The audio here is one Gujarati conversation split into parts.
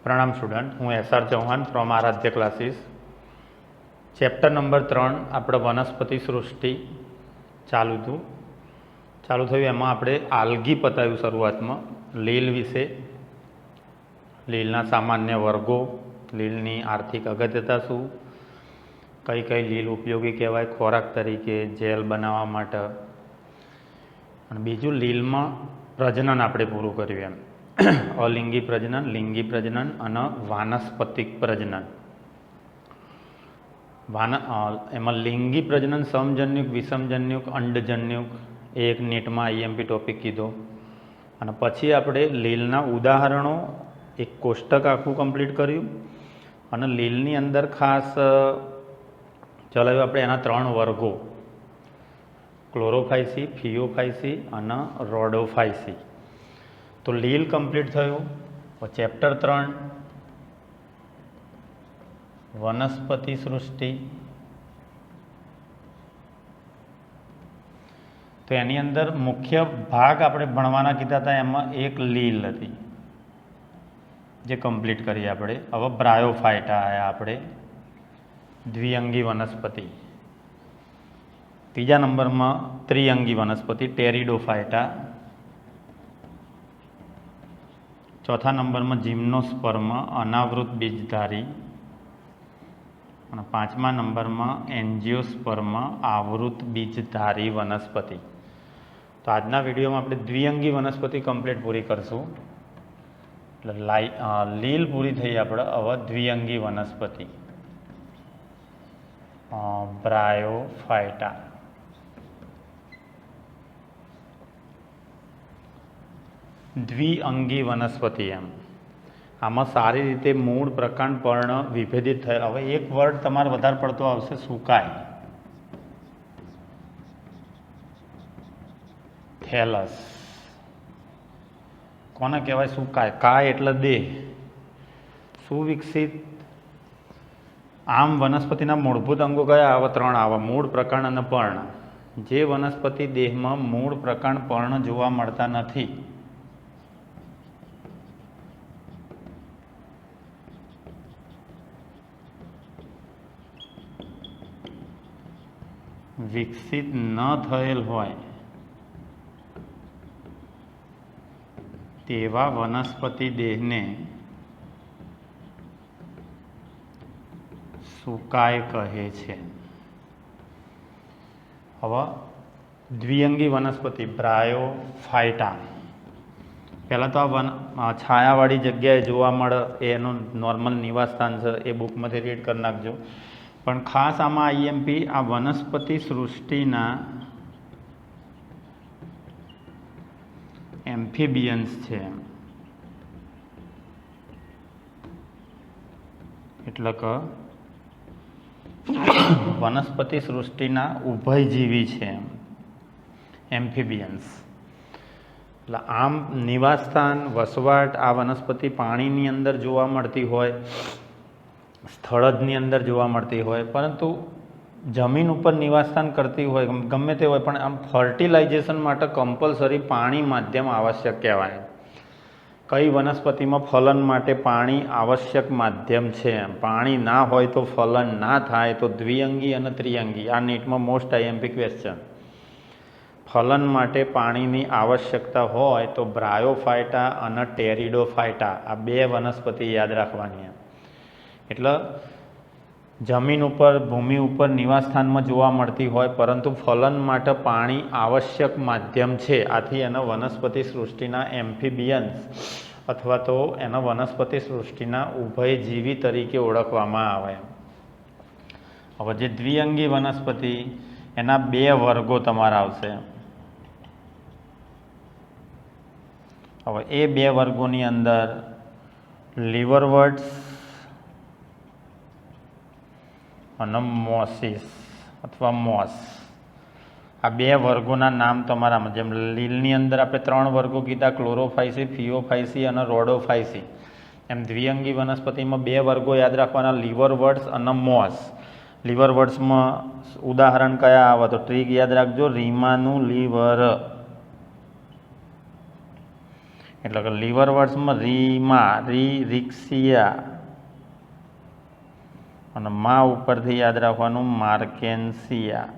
प्रणाम स्टूडेंट, हूँ SR चौहान फ्रॉम आराध्य क्लासीस। चैप्टर नंबर 3 આપણે વનસ્પતિ સૃષ્ટિ ચાલુ થયું એમાં આપણે આલ્ગી પતાવ્યું શરૂઆતમાં લીલ વિશે, લીલના સામાન્ય વર્ગો, લીલની આર્થિક અગત્યતા શું, કઈ કઈ લીલ ઉપયોગી કહેવાય ખોરાક તરીકે, જેલ બનાવવા માટે, અને બીજું લીલમાં પ્રજનન આપણે પૂરું કર્યું એમ અલિંગી પ્રજનન, લિંગી પ્રજનન અને વાનસ્પતિક પ્રજનન। એમાં લિંગી પ્રજનન સમજન્યુક, વિષમજન્યુક, અંડજન્યુક એ એક નીટમાં આઈએમપી ટોપિક કીધો, અને પછી આપણે લીલના ઉદાહરણો એક કોષ્ટક આખું કમ્પ્લીટ કર્યું, અને લીલની અંદર ખાસ ચલાવ્યું આપણે એના 3 વર્ગો, ક્લોરોફાઇસી, ફિયોફાઇસી અને રોડોફાઇસી। तो લીલ કમ્પ્લીટ થયું। ચેપ્ટર 3 વનસ્પતિ સૃષ્ટિ, તો એની અંદર મુખ્ય ભાગ આપણે ભણવાના કીધા હતા, એમાં એક લીલ હતી જે કમ્પ્લીટ કરી આપણે। હવે બ્રાયોફાઇટા આવ્યા આપણે, દ્વિઅંગી વનસ્પતિ। ત્રીજા નંબરમાં ત્રિઅંગી વનસ્પતિ ટેરિડોફાઇટા। चौथा नंबर में जिम्नोस्पर्म अनावृत बीजधारी, और 5मा नंबर में एंजियोस्पर्म आवृत बीजधारी वनस्पति। तो आजना विडियो में આપણે દ્વિઅંગી वनस्पति कम्प्लीट पूरी करशू। लील पूरी थी આપણે, હવે દ્વિઅંગી वनस्पति ब्रायोफाइटा। द्विअंगी वनस्पति एम आमा सारी रीते मूळ प्रकांड पर्ण विभेदित थे। हवे एक वर्ड तमारे वधारे पड़तो आवशे, सुकाय, थैलस। कोने कहेवाय? सुकाय। काय एटले देह, सुविकसित। आम वनस्पतिना मूलभूत अंगो कया आवा? 3 आवा, मूळ, प्रकांड अने पर्ण। जे वनस्पति देह में मूळ, प्रकांड, पर्ण जोवा मळता नथी, विकसित न थयेल होय तेवा वनस्पति देह ने सुकाय कहे छे। हवे द्विअंगी वनस्पति ब्रायोफाइटा, पहला तो आ छायावाड़ी जग्याए जोवा मळे, एनो नॉर्मल निवास स्थान छे, ए बुक में रीड कर नाखजो। पण खास आमा आईएमपी आ वनस्पति सृष्टिना एम्फिबियन्स छे, एटले के वनस्पति सृष्टिना उभयजीवी छे एम्फिबियन्स। એટલે આમ નિવાસસ્થાન, વસવાટ આ વનસ્પતિ પાણીની અંદર જોવા મળતી હોય, સ્થળજની અંદર જોવા મળતી હોય, પરંતુ જમીન ઉપર નિવાસસ્થાન કરતી હોય, ગમે તે હોય, પણ આમ ફર્ટિલાઇઝેશન માટે કમ્પલસરી પાણી માધ્યમ આવશ્યક કહેવાય। કઈ વનસ્પતિમાં ફલન માટે પાણી આવશ્યક માધ્યમ છે, પાણી ના હોય તો ફલન ના થાય, તો દ્વિઅંગી અને ત્રિઅંગી। આ નીટમાં મોસ્ટ આઈએમપી ક્વેશ્ચન। ફલન માટે પાણીની આવશ્યકતા હોય તો બ્રાયોફાઇટા અને ટેરિડોફાઇટા આ 2 વનસ્પતિ યાદ રાખવાની। એટલે જમીન ઉપર, ભૂમિ ઉપર નિવાસસ્થાનમાં જોવા મળતી હોય, પરંતુ ફલન માટે પાણી આવશ્યક માધ્યમ છે, આથી એના વનસ્પતિ સૃષ્ટિના એમ્ફિબિયન્સ અથવા તો એના વનસ્પતિ સૃષ્ટિના ઉભયજીવી તરીકે ઓળખવામાં આવે। હવે જે દ્વિઅંગી વનસ્પતિ, એના 2 વર્ગો તમારા આવશે। હવે એ 2 વર્ગોની અંદર લીવરવર્ટ્સ અને મોસિસ अथवा मॉस, आ 2 वर्गों नाम तमारा जेम लीलनी अंदर आपणे 3 वर्गो कीधा, क्लोरोफाइसी, फियोफाइसी और रोडोफाइसी। एम द्विअंगी वनस्पति में 2 वर्गो याद रखवाना, लीवरवर्ट्स और मॉस। लीवरवर्ट्स में उदाहरण कया आवे? तो ट्रीग याद रखजो, रीमानु लीवर, એટલે કે લીવર વર્ડ્સમાં રીમા રિક્સિયા અને મા ઉપરથી યાદ રાખવાનું માર્કેન્સિયા.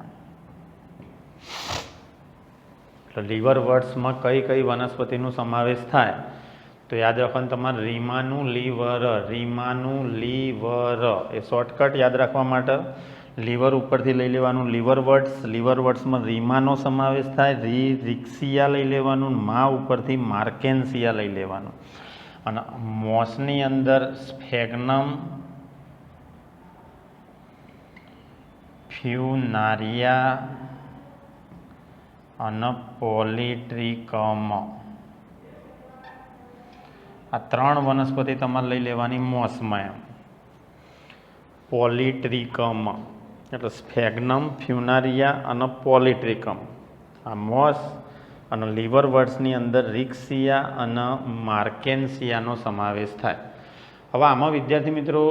એટલે લીવર વર્ડ્સમાં કઈ કઈ વનસ્પતિનો સમાવેશ થાય તો યાદ રાખવાનું તમારે રીમાનું લીવર એ શોર્ટકટ યાદ રાખવા માટે લીવર ઉપરથી લઈ લેવાનું લીવર વર્ડ્સમાં રીમાનો સમાવેશ થાય, રિક્સિયા લઈ લેવાનું, મા ઉપરથી માર્કેન્સિયા લઈ લેવાનું. અને મોસની અંદર સ્ફેગ્નમ, ફ્યુનારિયા અને પોલિટ્રિકમ આ ત્રણ વનસ્પતિ તમારે લઈ લેવાની મોસમાં. એમ પોલિટ્રિકમ એટલે સ્ફેગ્નમ, ફ્યુનારિયા અને પોલિટ્રિકમ આ મોસ અને લીવર વર્ડ્સની અંદર રિક્સિયા અને માર્કેન્સિયાનો સમાવેશ થાય. હવે આમાં વિદ્યાર્થી મિત્રો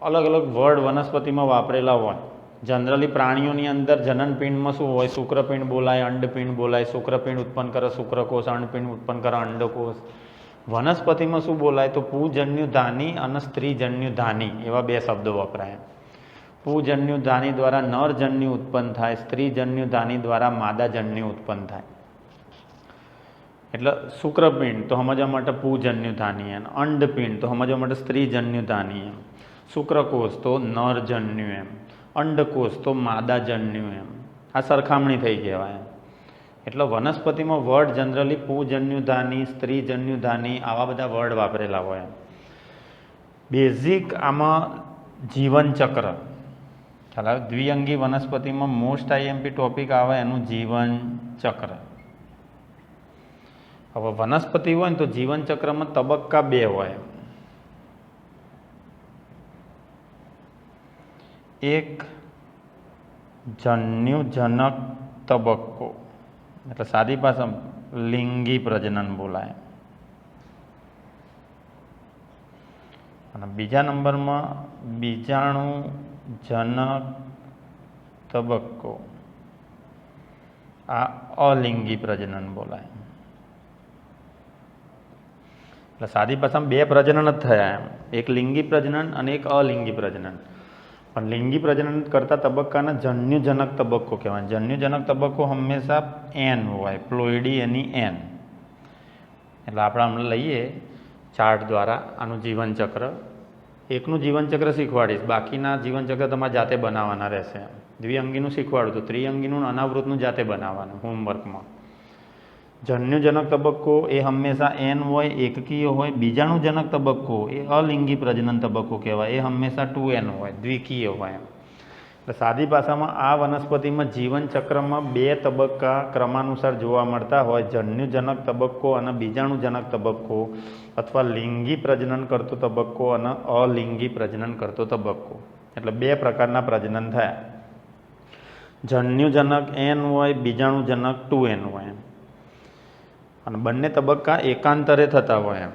અલગ અલગ વર્ડ વનસ્પતિમાં વાપરેલા હોય. જનરલી પ્રાણીઓની અંદર જનનપિંડમાં શું હોય? શુક્રપિંડ બોલાય, અંડપિંડ બોલાય. શુક્રપિંડ ઉત્પન્ન કરે શુક્રકોષ, અંડપિંડ ઉત્પન્ન કરે અંડકોષ. વનસ્પતિમાં શું બોલાય? તો પૂજન્યુધાની અને સ્ત્રીજન્યુધાની એવા બે શબ્દો વપરાય. પૂજન્યુધાની દ્વારા નરજન્યુ ઉત્પન્ન થાય, સ્ત્રીજન્યુધાની દ્વારા માદાજન્યુ ઉત્પન્ન થાય. એટલે શુક્રપિંડ તો સમજવા માટે પૂજન્યુધાની, એમ અંડપિંડ તો સમજવા માટે સ્ત્રીજન્યુધાની, એમ શુક્રકોષ તો નરજન્યુ, એમ અંડકોષ તો માદાજન્યુ. એમ આ સરખામણી થઈ કહેવાય. એટલે વનસ્પતિમાં વર્ડ જનરલી પૂજન્યુધાની, સ્ત્રીજન્યુધાની આવા બધા વર્ડ વાપરેલા હોય. બેઝિક આમાં જીવનચક્ર ખ્યાલ આવે. દ્વિઅંગી વનસ્પતિમાં મોસ્ટ આઈએમપી ટોપિક આવે એનું જીવનચક્ર. હવે વનસ્પતિ હોય ને તો જીવનચક્રમાં તબક્કા બે હોય. એક જન્યુજનક તબક્કો એટલે સાદી ભાષામાં લિંગી પ્રજનન બોલાય. અને બીજા નંબરમાં બીજાણુજનક તબક્કો, આ અલિંગી પ્રજનન બોલાય. એટલે સાદી ભાષામાં બે પ્રજનન જ થયા એમ, એક લિંગી પ્રજનન અને એક અલિંગી પ્રજનન. પણ લિંગી પ્રજનન કરતા તબક્કાને જન્યુજનક તબક્કો કહેવાય. જન્યુજનક તબક્કો હંમેશા એન હોય, પ્લોઇડી એની એન. એટલે આપણે હમણાં લઈએ ચાર્ટ દ્વારા આનું જીવનચક્ર. એકનું જીવનચક્ર શીખવાડીશ, બાકીના જીવનચક્ર તમારે જાતે બનાવવાના રહેશે. દ્વિઅંગીનું શીખવાડું તો ત્રિઅંગીનું અનાવૃતનું જાતે બનાવવાનું હોમવર્કમાં. જન્યુજનક તબક્કો એ હંમેશા એન હોય, એકકીય હોય. બીજાણુજનક તબક્કો એ અલિંગી પ્રજનન તબક્કો કહેવાય, એ હંમેશા 2n હોય, દ્વિકીય હોય. એટલે સાદી ભાષામાં આ વનસ્પતિમાં જીવનચક્રમાં બે તબક્કા ક્રમાનુસાર જોવા મળતા હોય, જન્યુજનક તબક્કો અને બીજાણુજનક તબક્કો, અથવા લિંગી પ્રજનન કરતો તબક્કો અને અલિંગી પ્રજનન કરતો તબક્કો. એટલે બે પ્રકારના પ્રજનન થયા. જન્યુજનક n હોય, બીજાણુજનક 2n હોય. અને બંને તબક્કા એકાંતરે થતા હોય એમ,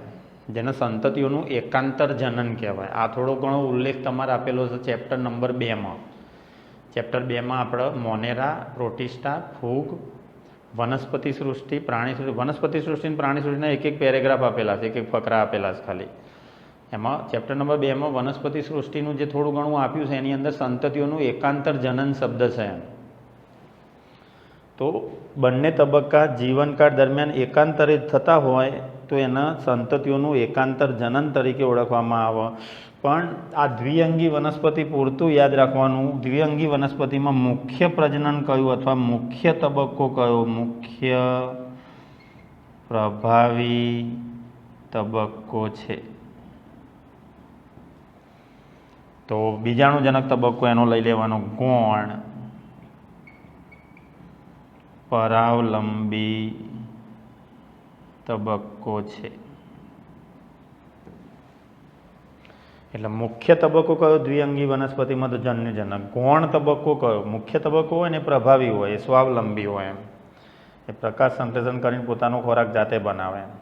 જેને સંતતિઓનું એકાંતર જનન કહેવાય. આ થોડો ઘણો ઉલ્લેખ તમારે આપેલો છે ચેપ્ટર નંબર 2માં. ચેપ્ટર 2માં આપણે મોનેરા, પ્રોટિસ્ટા, ફૂગ, વનસ્પતિ સૃષ્ટિ, પ્રાણી સૃષ્ટિ, વનસ્પતિ સૃષ્ટિ અને પ્રાણી સૃષ્ટિના એક એક પેરેગ્રાફ આપેલા છે, એક એક ફકરા આપેલા છે ખાલી. એમાં ચેપ્ટર નંબર 2માં વનસ્પતિ સૃષ્ટિનું જે થોડું ઘણું આપ્યું છે એની અંદર સંતતિઓનું એકાંતર જનન શબ્દ છે એમ. તો બંને તબક્કા જીવનકાળ દરમિયાન એકાંતરે થતા હોય તો એના સંતતિઓનું એકાંતર જનન તરીકે ઓળખવામાં આવે. પણ આ દ્વિઅંગી વનસ્પતિ પૂરતું યાદ રાખવાનું, દ્વિઅંગી વનસ્પતિમાં મુખ્ય પ્રજનન કયું અથવા મુખ્ય તબક્કો કયો? મુખ્ય પ્રભાવી તબક્કો છે. તો બીજાણુજનક તબક્કો એનો લઈ લેવાનો ગૌણ પરાવલંબી તબક્કો છે. એટલે મુખ્ય તબક્કો કયો દ્વિઅંગી વનસ્પતિમાં? તો જન્યુજનક. ગૌણ તબક્કો કયો? મુખ્ય તબક્કો હોય ને એ પ્રભાવી હોય, એ સ્વાવલંબી હોય એમ, એ પ્રકાશ સંશ્લેષણ કરીને પોતાનો ખોરાક જાતે બનાવે એમ.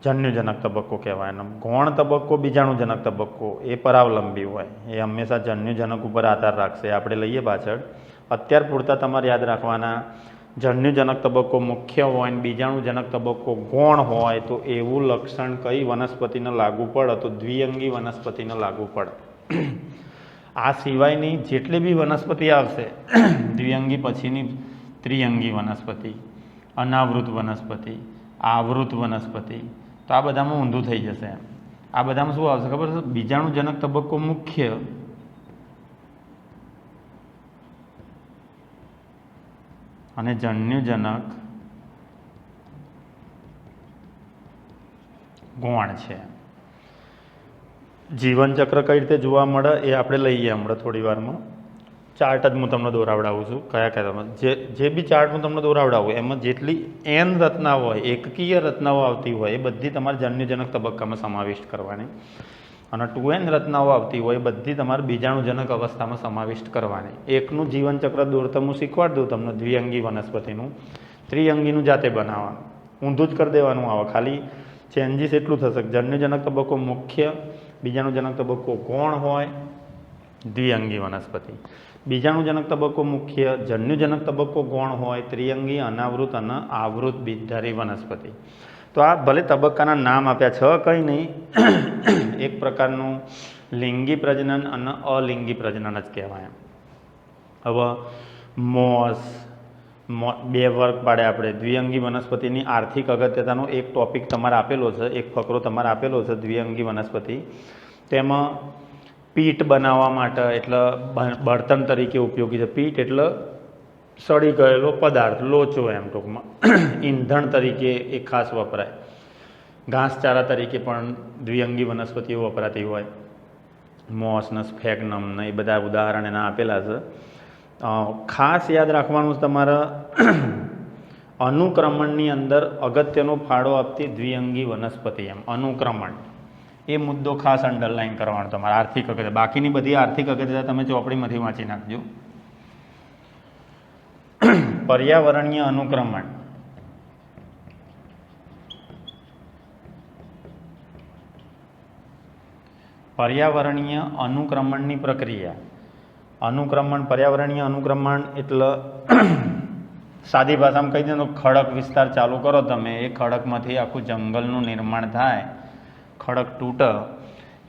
જન્યુજનક તબક્કો કહેવાય એમ. ગૌણ તબક્કો, બીજાણુજનક તબક્કો એ પરાવલંબી હોય, એ હંમેશા જન્યુજનક ઉપર આધાર રાખશે. આપણે લઈએ પાછળ. અત્યાર પૂરતા તમારે યાદ રાખવાના જન્યુજનક તબક્કો મુખ્ય હોય અને બીજાણુજનક તબક્કો ગૌણ હોય તો એવું લક્ષણ કઈ વનસ્પતિને લાગુ પડે તો દ્વિઅંગી વનસ્પતિને લાગુ પડે. આ સિવાયની જેટલી બી વનસ્પતિ આવશે દ્વિઅંગી પછીની ત્રિઅંગી વનસ્પતિ, અનાવૃત વનસ્પતિ, આવૃત વનસ્પતિ, તો આ બધામાં ઊંધું થઈ જશે. આ બધામાં શું આવશે ખબર છે? બીજાણુજનક તબક્કો મુખ્ય અને જન્યુજનક ગૌણ છે. જીવનચક્ર કઈ રીતે જોવા મળે એ આપણે લઈએ હમણાં થોડી વારમાં. ચાર્ટ જ હું તમને દોરાવડાવું છું કયા કયા જે બી ચાર્ટ હું તમને દોરાવડાવું એમાં જેટલી એન રચનાઓ હોય, એકકીય રચનાઓ આવતી હોય એ બધી તમારે જન્યુજનક તબક્કામાં સમાવિષ્ટ કરવાની, અને 2n રચનાઓ આવતી હોય એ બધી તમારે બીજાણુજનક અવસ્થામાં સમાવિષ્ટ કરવાની. એકનું જીવનચક્ર દોરતા હું શીખવાડી દઉં તમને દ્વિઅંગી વનસ્પતિનું, ત્રિઅંગીનું જાતે બનાવવાનું, ઊંધું જ કરી દેવાનું આવે. ખાલી ચેન્જીસ એટલું થશે કે જન્યુજનક તબક્કો મુખ્ય, બીજાણુજનક તબક્કો ગૌણ હોય દ્વિઅંગી વનસ્પતિ, બીજાણુજનક તબક્કો મુખ્ય, જન્યુજનક તબક્કો ગૌણ હોય ત્રિઅંગી, અનાવૃત અને આવૃત બીજધારી વનસ્પતિ. તો આ ભલે તબક્કાના નામ આપ્યા છે, કંઈ નહીં, એક પ્રકારનું લિંગી પ્રજનન અને અલિંગી પ્રજનન જ કહેવાય. હવે મોસ બે વર્ગ પાડે આપણે. દ્વિઅંગી વનસ્પતિની આર્થિક અગત્યતાનો એક ટોપિક તમારે આપેલો છે, એક ફકરો તમારે આપેલો છે દ્વિઅંગી વનસ્પતિ. તેમાં પીટ બનાવવા માટે એટલે બળતણ તરીકે ઉપયોગી છે. પીટ એટલે સડી ગયેલો પદાર્થ, લોચો એમ ટૂંકમાં. ઈંધણ તરીકે એ ખાસ વપરાય. ઘાસચારા તરીકે પણ દ્વિઅંગી વનસ્પતિઓ વપરાતી હોય. મોસ ને સ્ફેગ્નમ ને એ બધા ઉદાહરણ એના આપેલા છે. ખાસ યાદ રાખવાનું તમારે અનુક્રમણની અંદર અગત્યનો ફાળો આપતી દ્વિઅંગી વનસ્પતિ, એમ અનુક્રમણ, એ મુદ્દો ખાસ અંડરલાઈન કરવાનો તમારે. આર્થિક અગત્યતા, બાકીની બધી આર્થિક અગત્યતા તમે ચોપડીમાંથી વાંચી નાખજો. પર્યાવરણીય અનુક્રમણ, પર્યાવરણીય અનુક્રમણની પ્રક્રિયા. અનુક્રમણ, પર્યાવરણીય અનુક્રમણ એટલે સાદી ભાષામાં કહી દે તો ખડક વિસ્તાર ચાલુ કરો તમે, એ ખડકમાંથી આખું જંગલનું નિર્માણ થાય, ખડક તૂટે,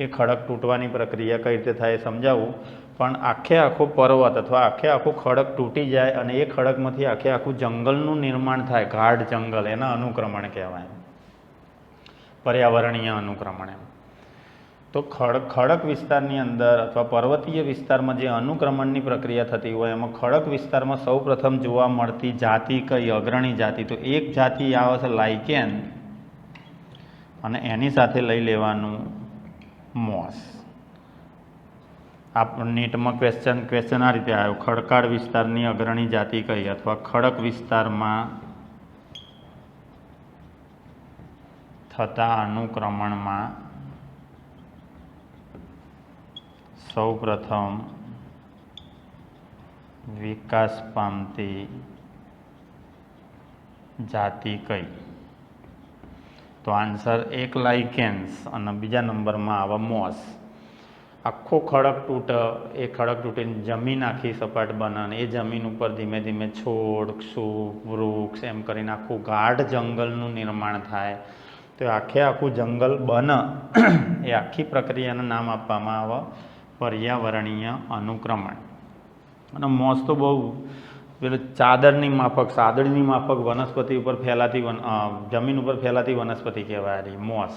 એ ખડક તૂટવાની પ્રક્રિયા કઈ રીતે થાય એ સમજાવું. પણ આખે આખો પર્વત અથવા આખે આખું ખડક તૂટી જાય અને એ ખડકમાંથી આખે આખું જંગલનું નિર્માણ થાય, ગાઢ જંગલ, એના અનુક્રમણ કહેવાય, પર્યાવરણીય અનુક્રમણ. એમ તો ખડક વિસ્તારની અંદર અથવા પર્વતીય વિસ્તારમાં જે અનુક્રમણની પ્રક્રિયા થતી હોય એમાં ખડક વિસ્તારમાં સૌ પ્રથમ જોવા મળતી જાતિ કઈ? અગ્રણી જાતિ. તો એક જાતિ આવે છે લાઇકેન, અને એની સાથે લઈ લેવાનું મોસ. આ નીટમાં ક્વેશ્ચન આ રીતે આવ્યો, ખડકાળ વિસ્તારની અગ્રણી જાતિ કઈ? અથવા ખડક વિસ્તારમાં થતા અનુક્રમણમાં સૌ પ્રથમ વિકાસ પામતી જાતિ કઈ? તો આન્સર એક લાઇકેન્સ અને બીજા નંબરમાં આવે મોસ. આખો ખડક તૂટે, એ ખડક તૂટીને જમીન આખી સપાટ બને અને એ જમીન ઉપર ધીમે ધીમે છોડ, ક્ષુપ, વૃક્ષ એમ કરીને આખું ગાઢ જંગલનું નિર્માણ થાય. તો આખે આખું જંગલ બને, એ આખી પ્રક્રિયાનું નામ આપવામાં આવે પર્યાવરણીય અનુક્રમણ. અને મોસ તો બહુ પેલું ચાદરની માફક, સાદડીની માફક વનસ્પતિ ઉપર ફેલાતી, જમીન ઉપર ફેલાતી વનસ્પતિ કહેવાય મોસ.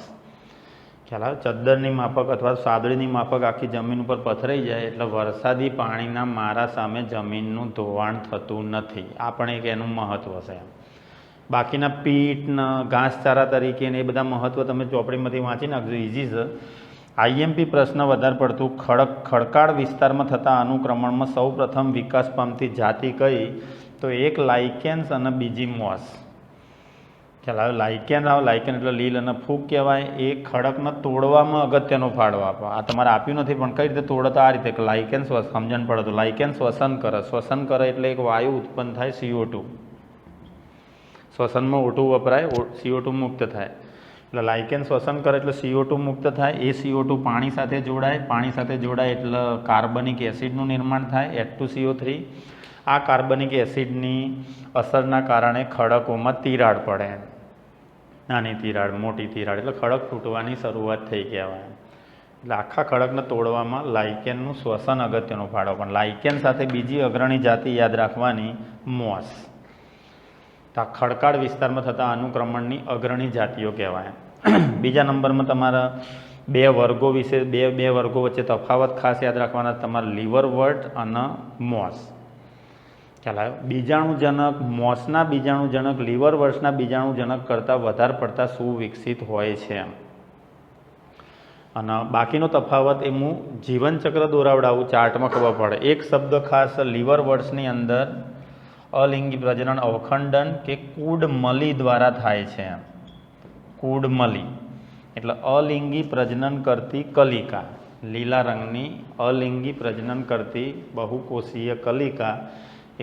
ખ્યાલ આવે? ચદ્દરની માફક અથવા સાદડીની માફક આખી જમીન ઉપર પથરાઈ જાય એટલે વરસાદી પાણીના મારા સામે જમીનનું ધોવાણ થતું નથી. આ પણ એક એનું મહત્ત્વ છે. બાકીના પીટ ને ઘાસચારા તરીકે ને એ બધા મહત્ત્વ તમે ચોપડીમાંથી વાંચી નાખજો, ઇઝી છે. આઈએમપી પ્રશ્ન વધારે પડતું, ખડકાળ વિસ્તારમાં થતા અનુક્રમણમાં સૌ પ્રથમ વિકાસ પામતી જાતિ કઈ? તો એક લાઇકેન્સ અને બીજી મોસ. ખ્યાલ આવે? લાઇકેન આવે, લાઇકેન એટલે લીલ અને ફૂગ કહેવાય. એ ખડકને તોડવામાં અગત્યનો ફાળો આપે. આ તમારે આપ્યું નથી પણ કઈ રીતે તોડે તો આ રીતે, કે લાઇકેન સમજણ પડે તો લાઇકેન શ્વસન કરે. શ્વસન કરે એટલે એક વાયુ ઉત્પન્ન થાય, CO2. શ્વસનમાં O2 વપરાય, CO2 મુક્ત થાય. એટલે લાઇકેન શ્વસન કરે એટલે CO2 મુક્ત થાય. એ CO2 પાણી સાથે જોડાય, પાણી સાથે જોડાય એટલે કાર્બનિક એસિડનું નિર્માણ થાય, H2CO3. આ કાર્બનિક એસિડની અસરના કારણે ખડકોમાં તિરાડ પડે, નાની તિરાડ, મોટી તિરાડ, એટલે ખડક તૂટવાની શરૂઆત થઈ કહેવાય. એટલે આખા ખડકને તોડવામાં લાઇકેનનું શ્વસન અગત્યનો ફાળો. પણ લાઇકેન સાથે બીજી અગ્રણી જાતિ યાદ રાખવાની, મોસ. તો આ ખડકાળ વિસ્તારમાં થતા અનુક્રમણની અગ્રણી જાતિઓ કહેવાય. બીજા નંબરમાં તમારા બે વર્ગો વિશે, બે વર્ગો વચ્ચે તફાવત ખાસ યાદ રાખવાના, તમારા લીવરવર્ટ અને મોસ. ખ્યાલ આવ્યો? બીજાણુજનક, મોસના બીજાણુજનક લીવરવર્ટ્સના બીજાણુજનક કરતાં વધારે પડતા સુવિકસિત હોય છે. અને બાકીનો તફાવત એ હું જીવનચક્ર દોરાવડાવું, ચાર્ટમાં ખબર પડે. એક શબ્દ ખાસ લીવરવર્ટ્સની અંદર અલિંગી પ્રજનન અવખંડન કે કુડમલી દ્વારા થાય છે. કુડમલી એટલે અલિંગી પ્રજનન કરતી કલિકા, લીલા રંગની અલિંગી પ્રજનન કરતી બહુકોષીય કલિકા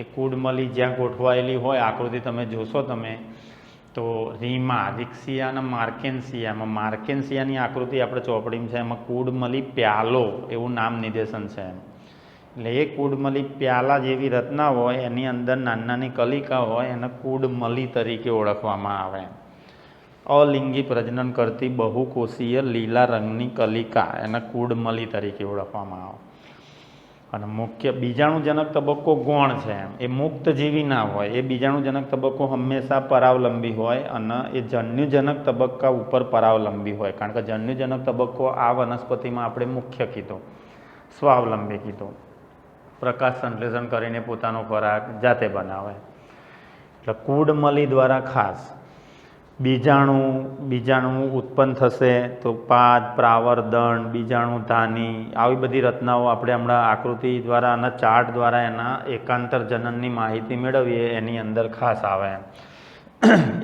એ કુડમલી જ્યાં ગોઠવાયેલી હોય, આકૃતિ તમે જોશો તમે તો રીમા, રિક્સિયા અને માર્કેન્સિયામાં, માર્કેન્સિયાની આકૃતિ આપણે ચોપડીમાં છે, એમાં કુડમલી પ્યાલો એવું નામ નિર્દેશન છે. એટલે એ કુડમલી પ્યાલા જેવી રચના હોય, એની અંદર નાની નાની કલિકા હોય, એને કુડમલી તરીકે ઓળખવામાં આવે. અલિંગી પ્રજનન કરતી બહુકોષીય લીલા રંગની કલિકા એને કુડમલી તરીકે ઓળખવામાં આવે. અને મુખ્ય બીજાણુજનક તબક્કો ગૌણ છે, એ મુક્તજીવી ના હોય. એ બીજાણુજનક તબક્કો હંમેશા પરાવલંબી હોય અને એ જન્યુજનક તબક્કા ઉપર પરાવલંબી હોય. કારણ કે જન્યુજનક તબક્કો આ વનસ્પતિમાં આપણે મુખ્ય કીધો, સ્વાવલંબી કીધો. પ્રકાશ સંશ્લેષણ કરીને પોતાનો ખોરાક જાતે બનાવે. એટલે કુડમલી દ્વારા ખાસ બીજાણુ ઉત્પન્ન થશે તો પાદ, પ્રાવર, દંડ, બીજાણુ ધાની, આવી બધી રચનાઓ આપણે હમણાં આકૃતિ દ્વારા અને ચાર્ટ દ્વારા એના એકાંતર જનનની માહિતી મેળવીએ, એની અંદર ખાસ આવે.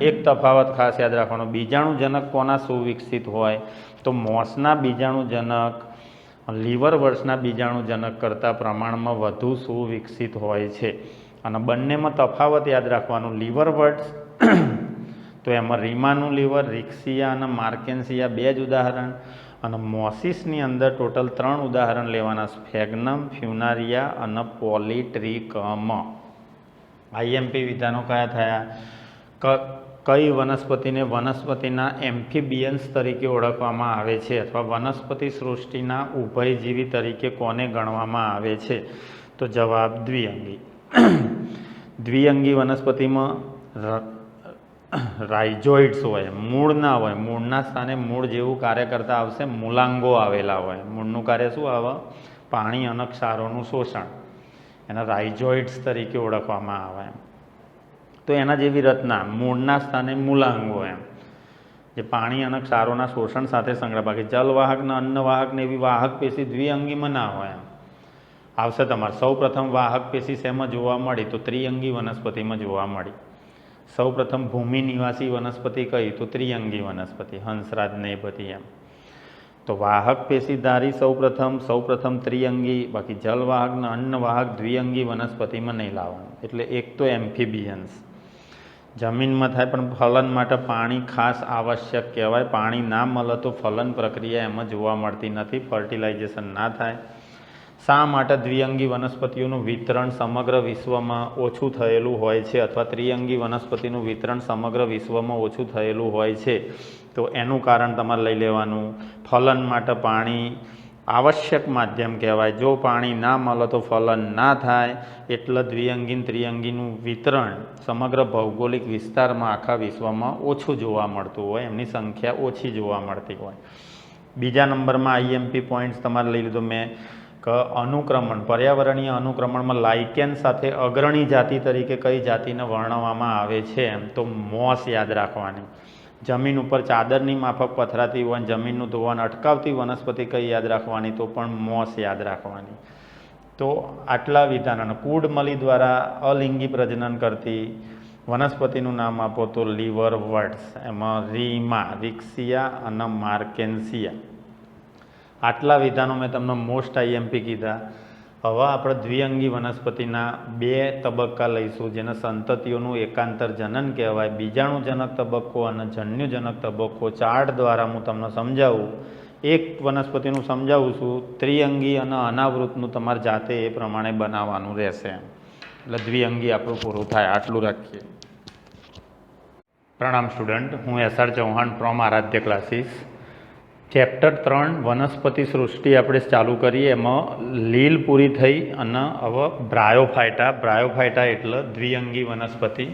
એક તફાવત ખાસ યાદ રાખવાનો, બીજાણુજનક કોના સુવિકસિત હોય તો મોસના બીજાણુજનક લીવરવર્ટ્સના બીજાણુજનક કરતાં પ્રમાણમાં વધુ સુવિકસિત હોય છે. અને બંનેમાં તફાવત યાદ રાખવાનું, લીવરવર્ટ્સ તો એમાં રીમાનું લીવર, રિક્સિયા અને માર્કેન્સિયા 2 જ ઉદાહરણ, અને મોસિસની અંદર ટોટલ 3 ઉદાહરણ લેવાના, સ્ફેગ્નમ, ફ્યુનારિયા અને પોલિટ્રિકમ. આઈએમપી વિધાનો કયા થયા? કઈ વનસ્પતિને વનસ્પતિના એમ્ફિબિયન્સ તરીકે ઓળખવામાં આવે છે, અથવા વનસ્પતિ સૃષ્ટિના ઉભયજીવી તરીકે કોને ગણવામાં આવે છે? તો જવાબ દ્વિઅંગી. દ્વિઅંગી વનસ્પતિમાં રાઇઝોઇડ્સ હોય, મૂળ ના હોય. મૂળના સ્થાને મૂળ જેવું કાર્ય કરતા આવશે, મૂલાંગો આવેલા હોય. મૂળનું કાર્ય શું આવે? પાણી અને ક્ષારોનું શોષણ. એના રાઇઝોઇડ્સ તરીકે ઓળખવામાં આવે. તો એના જેવી રચના, મૂળના સ્થાને મૂલાંગો, એમ જે પાણી અને ક્ષારોના શોષણ સાથે સંકળાય. બાકી જલવાહક ને અન્નવાહક ને એવી વાહક પેશી દ્વિઅંગીમાં ના હોય. આવશે તમારે સૌ પ્રથમ વાહક પેશી શેમાં જોવા મળી? તો ત્રિઅંગી વનસ્પતિમાં જોવા મળી. સૌ પ્રથમ ભૂમિ નિવાસી વનસ્પતિ કઈ? તો ત્રિઅંગી વનસ્પતિ, હંસરાજ ને એ બધી. એમ તો વાહક પેશીધારી સૌ પ્રથમ ત્રિઅંગી, બાકી જલવાહક ને અન્નવાહક દ્વિઅંગી વનસ્પતિમાં નહીં લાવવાનું. એટલે એક તો એમ્ફિબિયન્સ જમીનમાં થાય, પણ ફલન માટે પાણી ખાસ આવશ્યક કહેવાય. પાણી ના મળે તો ફલન પ્રક્રિયા એમાં જોવા મળતી નથી, ફર્ટિલાઇઝેશન ના થાય. શા માટે દ્વિઅંગી વનસ્પતિઓનું વિતરણ સમગ્ર વિશ્વમાં ઓછું થયેલું હોય છે, અથવા ત્રિઅંગી વનસ્પતિનું વિતરણ સમગ્ર વિશ્વમાં ઓછું થયેલું હોય છે? તો એનું કારણ તમારે લઈ લેવાનું, ફલન માટે પાણી આવશ્યક માધ્યમ કહેવાય. જો પાણી ના મળે તો ફલન ના થાય. એટલે દ્વિઅંગી ત્રિઅંગીનું વિતરણ સમગ્ર ભૌગોલિક વિસ્તારમાં આખા વિશ્વમાં ઓછું જોવા મળતું હોય, એમની સંખ્યા ઓછી જોવા મળતી હોય. બીજા નંબરમાં આઈએમપી પોઈન્ટ્સ તમારે લઈ લીધો મેં કે અનુક્રમણ, પર્યાવરણીય અનુક્રમણમાં લાઇકેન સાથે અગ્રણી જાતિ તરીકે કઈ જાતિને વર્ણવવામાં આવે છે? એમ તો મોસ યાદ રાખવાની. જમીન ઉપર ચાદરની માફક પથરાતી હોય, જમીનનું ધોવાણ અટકાવતી વનસ્પતિ કઈ યાદ રાખવાની? તો પણ મોસ યાદ રાખવાની. તો આટલા વિધાન. અને કુડમલી દ્વારા અલિંગી પ્રજનન કરતી વનસ્પતિનું નામ આપો તો લીવરવર્ટ્સ, એમાં રીમા, રિક્સિયા અને માર્કેન્સિયા. આટલા વિધાનો મેં તમને મોસ્ટ આઈએમપી કીધા. હવે આપણે દ્વિઅંગી વનસ્પતિના 2 તબક્કા લઈશું, જેને સંતતિઓનું એકાંતર જનન કહેવાય. બીજાણુજનક તબક્કો અને જન્યુજનક તબક્કો ચાર્ટ દ્વારા હું તમને સમજાવું. એક વનસ્પતિનું સમજાવું છું, ત્રિઅંગી અને અનાવૃતનું તમારે જાતે એ પ્રમાણે બનાવવાનું રહેશે. એટલે દ્વિઅંગી આપણું પૂરું થાય. આટલું રાખીએ. પ્રણામ સ્ટુડન્ટ, હું SR Chauhan from Aaradhya classes. Chapter 3 વનસ્પતિ સૃષ્ટિ આપણે ચાલુ કરીએ. એમાં લીલ પૂરી થઈ અને હવે બ્રાયોફાઇટા એટલે દ્વિઅંગી વનસ્પતિ.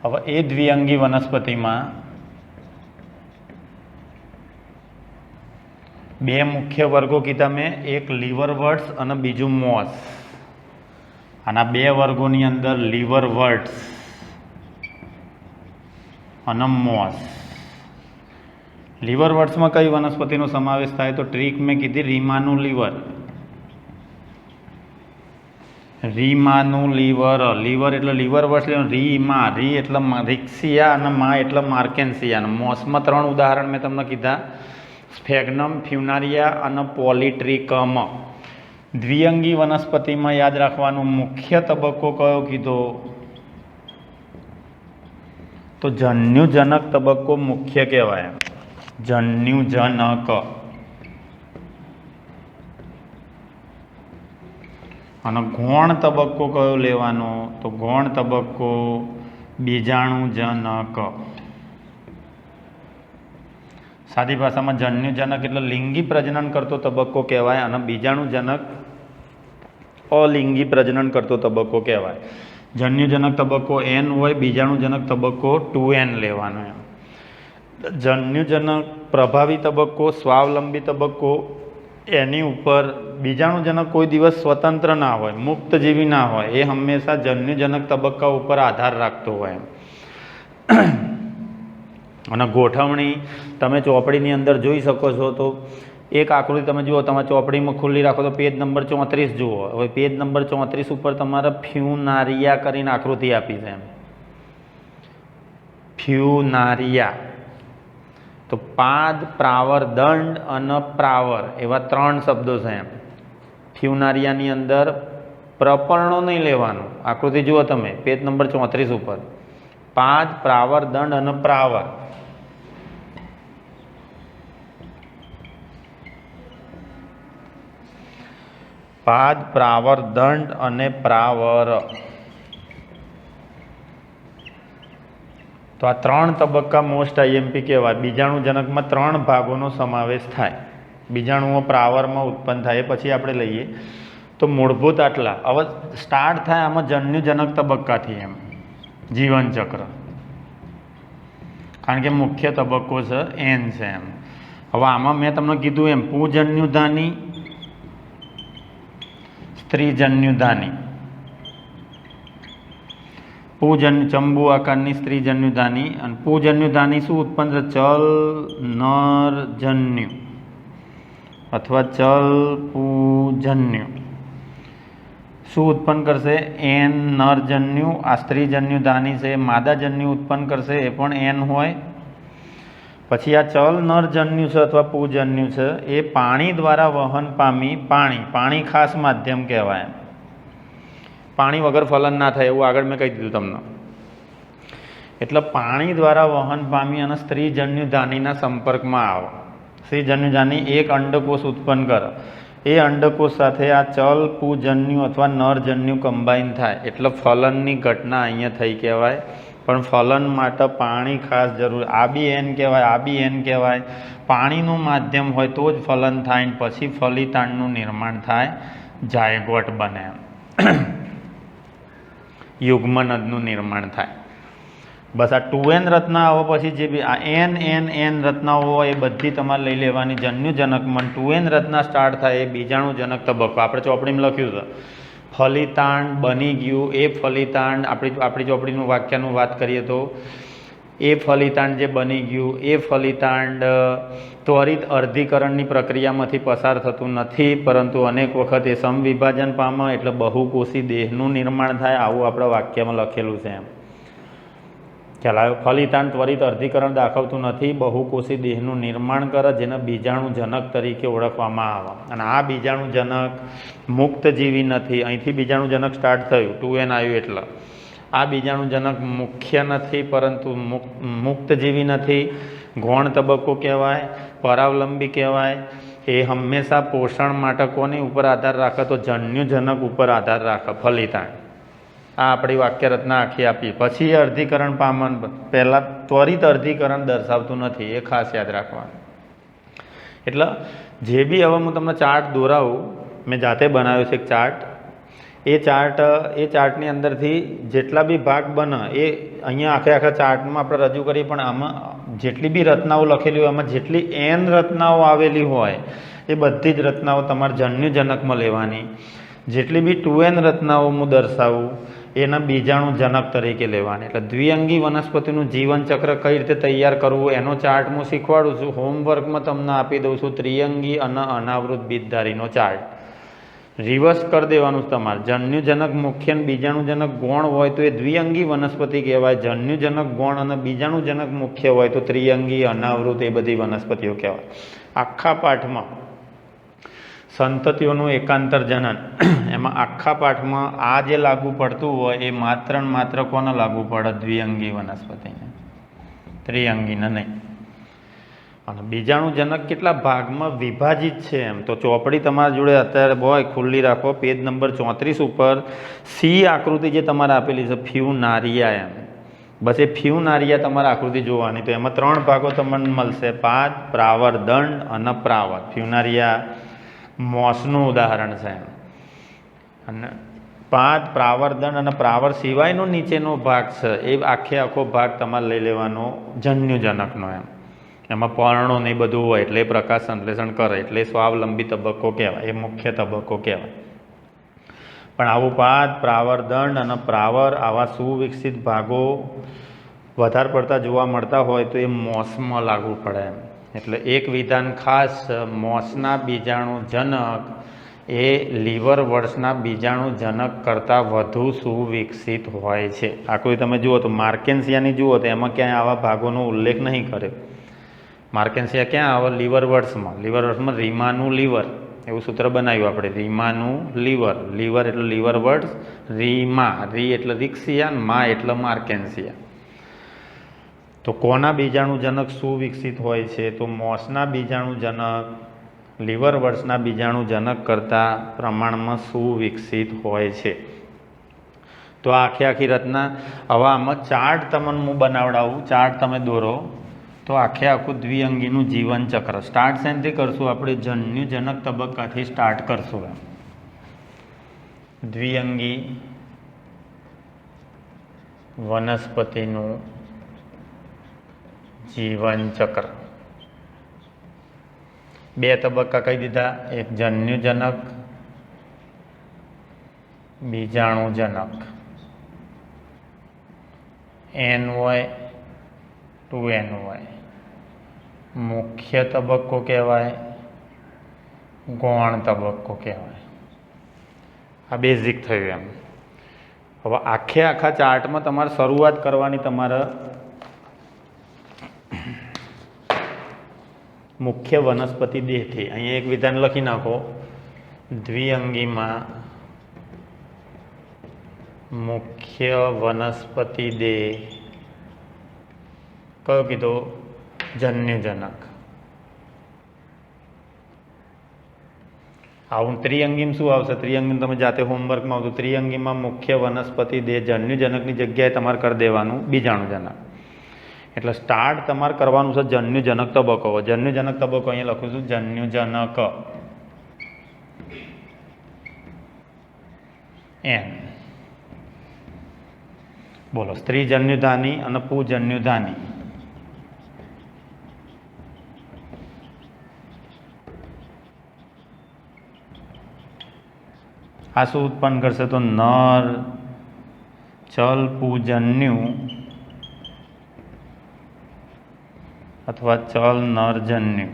હવે એ દ્વિઅંગી વનસ્પતિમાં બે મુખ્ય વર્ગો કીધા મેં, એક લીવરવર્ટ્સ અને બીજું મોસ. આના બે વર્ગોની અંદર લીવરવર્ટ્સ અને મોસ. લીવરવર્ટ્સમાં કઈ વનસ્પતિનો સમાવેશ થાય તો ટ્રીક મેં કીધી રીમાનું લીવર. લીવર એટલે લીવરવર્ટ્સ. રી એટલે રિક્સિયા અને મા એટલે માર્કેન્સિયા. અને મોસમાં 3 ઉદાહરણ મેં તમને કીધા, સ્ફેગ્નમ, ફ્યુનારિયા અને પોલિટ્રિકમ. દ્વિઅંગી વનસ્પતિમાં યાદ રાખવાનું મુખ્ય તબક્કો કયો કીધો તો જન્યુજનક તબક્કો મુખ્ય કહેવાય. જન્યુજનક. અને ગૌણ તબક્કો કયો લેવાનો તો ગૌણ તબક્કો બીજાણુજનક. સાદી ભાષામાં જન્યુજનક એટલે લિંગી પ્રજનન કરતો તબક્કો કહેવાય અને બીજાણુજનક અલિંગી પ્રજનન કરતો તબક્કો કહેવાય. જન્યુજનક તબક્કો N હોય, બીજાણુજનક તબક્કો 2N લેવાનો. એમ જન્યુજનક પ્રભાવી તબક્કો, સ્વાવલંબી તબક્કો, એની ઉપર બીજાણુજનક કોઈ દિવસ સ્વતંત્ર ના હોય, મુક્તજીવી ના હોય, એ હંમેશા જન્યુજનક તબક્કા ઉપર આધાર રાખતો હોય. અને ગોઠવણી તમે ચોપડીની અંદર જોઈ શકો છો. તો એક આકૃતિ તમે જુઓ, તમે ચોપડીમાં ખુલ્લી રાખો તો પેજ નંબર 34 જુઓ. હવે પેજ નંબર 34 ઉપર તમારે ફ્યુનારિયા કરીને આકૃતિ આપી છે. ફ્યુનારિયા તો પાદ, પ્રાવર, દંડ અને પ્રાવર એવા 3 શબ્દો છે. એમ ફ્યુનારિયાની અંદર પ્રપર્ણો નહીં લેવાનું. આકૃતિ જુઓ તમે પેજ નંબર 34 ઉપર. પાદ, પ્રાવર, દંડ અને પ્રાવર. પાદ, પ્રાવર, દંડ અને પ્રાવર. તો આ 3 તબક્કા મોસ્ટ IMP કહેવાય. બીજાણુજનકમાં 3 ભાગોનો સમાવેશ થાય. બીજાણુઓ પ્રાવરમાં ઉત્પન્ન થાય. પછી આપણે લઈએ તો મૂળભૂત આટલા. હવે સ્ટાર્ટ થાય આમાં જન્યુજનક તબક્કાથી. એમ જીવનચક્ર, કારણ કે મુખ્ય તબક્કો છે N છે. એમ હવે આમાં મેં તમને કીધું એમ પૂજન્યુધાની, સ્ત્રીજન્યુધાની. ચંબુ આકારની સ્ત્રીજન્યુધાની. અને પૂજન્યુધાની શું ઉત્પન્ન છે? ચલ નરજન્યુ અથવા ચલ પૂજન્યુ. શું ઉત્પન્ન કરશે? N નરજન્યુ. આ સ્ત્રીજન્યુધાની છે. માદાજન્યુ ઉત્પન્ન કરશે, એ પણ N હોય. પછી આ ચલ નરજન્યુ છે અથવા પૂજન્યુ છે, એ પાણી દ્વારા વહન પામી. પાણી ખાસ માધ્યમ કહેવાય. પાણી વગર ફલન ના થાય એવું આગળ મેં કહી દીધું તમને. એટલે પાણી દ્વારા વહન પામી અને સ્ત્રીજન્યુધાનીના સંપર્કમાં આવે. સ્ત્રીજન્યુધાની એક અંડકોષ ઉત્પન્ન કરે. એ અંડકોષ સાથે આ ચલ પૂજન્યુ અથવા નરજન્યુ કમ્બાઈન થાય એટલે ફલનની ઘટના અહીંયા થઈ કહેવાય. પણ ફલન માટે પાણી ખાસ જરૂર. આ બી N કહેવાય. પાણીનું માધ્યમ હોય તો જ ફલન થાય, ને પછી ફલિતાંડનું નિર્માણ થાય, જાયગોટ બને, યુગ્મનદનું નિર્માણ થાય. બસ આ 2N રચનાઓ પછી જે બી આ N રચનાઓ હોય એ બધી તમારે લઈ લેવાની. જન્યુજનકમાં 2N રચના સ્ટાર્ટ થાય એ બીજાણુજનક તબક્કો. આપણે ચોપડીમાં લખ્યું છે ફલિતાંડ બની ગયું. એ ફલિતાંડ આપણી ચોપડીનું વાક્યનું વાત કરીએ તો એ ફલિતાંડ જે બની ગયું એ ફલિતાંડ ત્વરિત અર્ધીકરણની પ્રક્રિયામાંથી પસાર થતું નથી, પરંતુ અનેક વખત એ સમવિભાજન પામે એટલે બહુકોષી દેહનું નિર્માણ થાય. આવું આપણા વાક્યમાં લખેલું છે. એમ ખ્યાલ આવ્યો? ફલિતાંડ ત્વરિત અર્ધીકરણ દાખવતું નથી, બહુકોષી દેહનું નિર્માણ કરે, જેને બીજાણુજનક તરીકે ઓળખવામાં આવે. અને આ બીજાણુજનક મુક્તજીવી નથી. અહીંથી બીજાણુજનક સ્ટાર્ટ થયું, 2N આવ્યું એટલે. આ બીજાણુજનક મુખ્ય નથી, પરંતુ મુક્તજીવી નથી. ગૌણ તબક્કો કહેવાય, પરાવલંબી કહેવાય. એ હંમેશા પોષણ માટે કોની ઉપર આધાર રાખે તો જન્યુજનક ઉપર આધાર રાખે. ફલિતાંડ આ આપણી વાક્ય રચના આખી આપી. પછી અર્ધીકરણ પામન પહેલાં ત્વરિત અર્ધીકરણ દર્શાવતું નથી, એ ખાસ યાદ રાખવાનું. એટલે જે બી હવે હું તમને ચાર્ટ દોરાવું, મેં જાતે બનાવ્યો છે એક ચાર્ટ. એ ચાર્ટની અંદરથી જેટલા બી ભાગ બને એ અહીંયા આખા ચાર્ટમાં આપણે રજૂ કરીએ, પણ આમાં જેટલી બી રચનાઓ લખેલી હોય, આમાં જેટલી n રચનાઓ આવેલી હોય એ બધી જ રચનાઓ તમારે જન્યુજનકમાં લેવાની. જેટલી બી 2n રચનાઓ હું દર્શાવું એના બીજાણુ જનક તરીકે લેવાની. એટલે દ્વિઅંગી વનસ્પતિનું જીવનચક્ર કઈ રીતે તૈયાર કરવું એનો ચાર્ટ હું શીખવાડું છું. હોમવર્કમાં તમને આપી દઉં છું ત્રિઅંગી અને અનાવૃત બીજધારીનો ચાર્ટ. રિવર્સ કરી દેવાનું તમારે. જન્યુજનક મુખ્ય અને બીજાણુજનક ગૌણ હોય તો એ દ્વિઅંગી વનસ્પતિ કહેવાય. જન્યુજનક ગૌણ અને બીજાણુજનક મુખ્ય હોય તો ત્રિઅંગી, અનાવૃત, એ બધી વનસ્પતિઓ કહેવાય. આખા પાઠમાં સંતતિઓનું એકાંતર જનન, એમાં આખા પાઠમાં આ જે લાગુ પડતું હોય એ માત્ર ને માત્ર કોને લાગુ પડે? દ્વિઅંગી વનસ્પતિને, ત્રિઅંગીને નહીં. અને બીજાણુજનક કેટલા ભાગમાં વિભાજિત છે એમ તો ચોપડી તમારા જોડે અત્યારે હોય ખુલ્લી રાખો, પેજ નંબર 34 ઉપર સી આકૃતિ જે તમારે આપેલી છે ફ્યુનારિયા એમ, બસ એ ફ્યુનારિયા તમારે આકૃતિ જોવાની. તો એમાં 3 ભાગો તમને મળશે: પાદ, પ્રાવર, દંડ અને પ્રાવર. ફ્યુનારિયા મોસનું ઉદાહરણ છે એમ. અને પાદ, પ્રાવર, દંડ અને પ્રાવર સિવાયનો નીચેનો ભાગ છે એ આખો ભાગ તમારે લઈ લેવાનો જન્યુજનકનો એમ. એમાં પર્ણો ને બધું હોય એટલે એ પ્રકાશ સંશ્લેષણ કરે એટલે સ્વાવલંબી તબક્કો કહેવાય, એ મુખ્ય તબક્કો કહેવાય. પણ આવું પાદ, પ્રાવર, દંડ અને પ્રાવર આવા સુવિકસિત ભાગો વધારે પડતા જોવા મળતા હોય તો એ મોસમાં લાગુ પડે એમ. એટલે એક વિધાન ખાસ, મોસના બીજાણુજનક એ લીવરવર્ટ્સના બીજાણુજનક કરતાં વધુ સુવિકસિત હોય છે. આકૃતિ તમે જુઓ તો માર્કેન્સિયાની જુઓ તો એમાં ક્યાંય આવા ભાગોનો ઉલ્લેખ નહીં કર્યો. માર્કેન્સિયા ક્યાં આવે? લીવરવર્ટ્સમાં. લીવરવર્ટ્સમાં રીમાનું લીવર એવું સૂત્ર બનાવ્યું આપણે, રીમાનું લીવર. લીવર એટલે લીવરવર્ટ્સ, રીમા, રી એટલે રિક્સિયા, મા એટલે માર્કેન્સિયા. તો કોના બીજાણુજનક સુવિકસિત હોય છે? તો મોસના બીજાણુજનક લીવરવર્ટ્સના બીજાણુજનક કરતાં પ્રમાણમાં સુવિકસિત હોય છે. તો આ આખી રચના હવે આમાં ચાર્ટ તમને હું બનાવડાવું, ચાર્ટ તમે દોરો તો આખું દ્વિઅંગીનું જીવનચક્ર સ્ટાર્ટ શેનથી કરશું? આપણે જન્યુજનક તબક્કાથી સ્ટાર્ટ કરશું. દ્વિઅંગી વનસ્પતિનું જીવનચક્ર 2 તબક્કા કહી દીધા, એક જન્યુજનક, બીજાણુજનક. n હોય, 2n હોય. મુખ્ય તબક્કો કહેવાય, ગૌણ તબક્કો કહેવાય. આ બેઝિક થયું એમ. હવે આખા ચાર્ટમાં તમારે શરૂઆત કરવાની. તમારે મુખ્ય વનસ્પતિ દેહથી અહીંયા એક વિધાન લખી નાખો. દ્વિઅંગીમાં મુખ્ય વનસ્પતિ દેહ કયો કીધો? જન્યુજનક. આવું ત્રિઅંગીમાં શું આવશે? ત્રિઅંગીમાં તમે જાતે હોમવર્કમાં આવતું. ત્રિઅંગીમાં મુખ્ય વનસ્પતિ દેહ જન્યુજનકની જગ્યાએ તમારે કરી દેવાનું બીજાણુજનક. એટલે સ્ટાર્ટ તમારે કરવાનું છે જન્યુજનક તબક્કો. જન્યુજનક તબક્કો અહીંયા લખું છું, જન્યુજનક n. બોલો, સ્ત્રીજન્યુધાની અને પુજન્યુધાની. આ શું ઉત્પન્ન કરશે? તો નર ચલ પૂજન્યુ અથવા ચલ નરજન્યુ.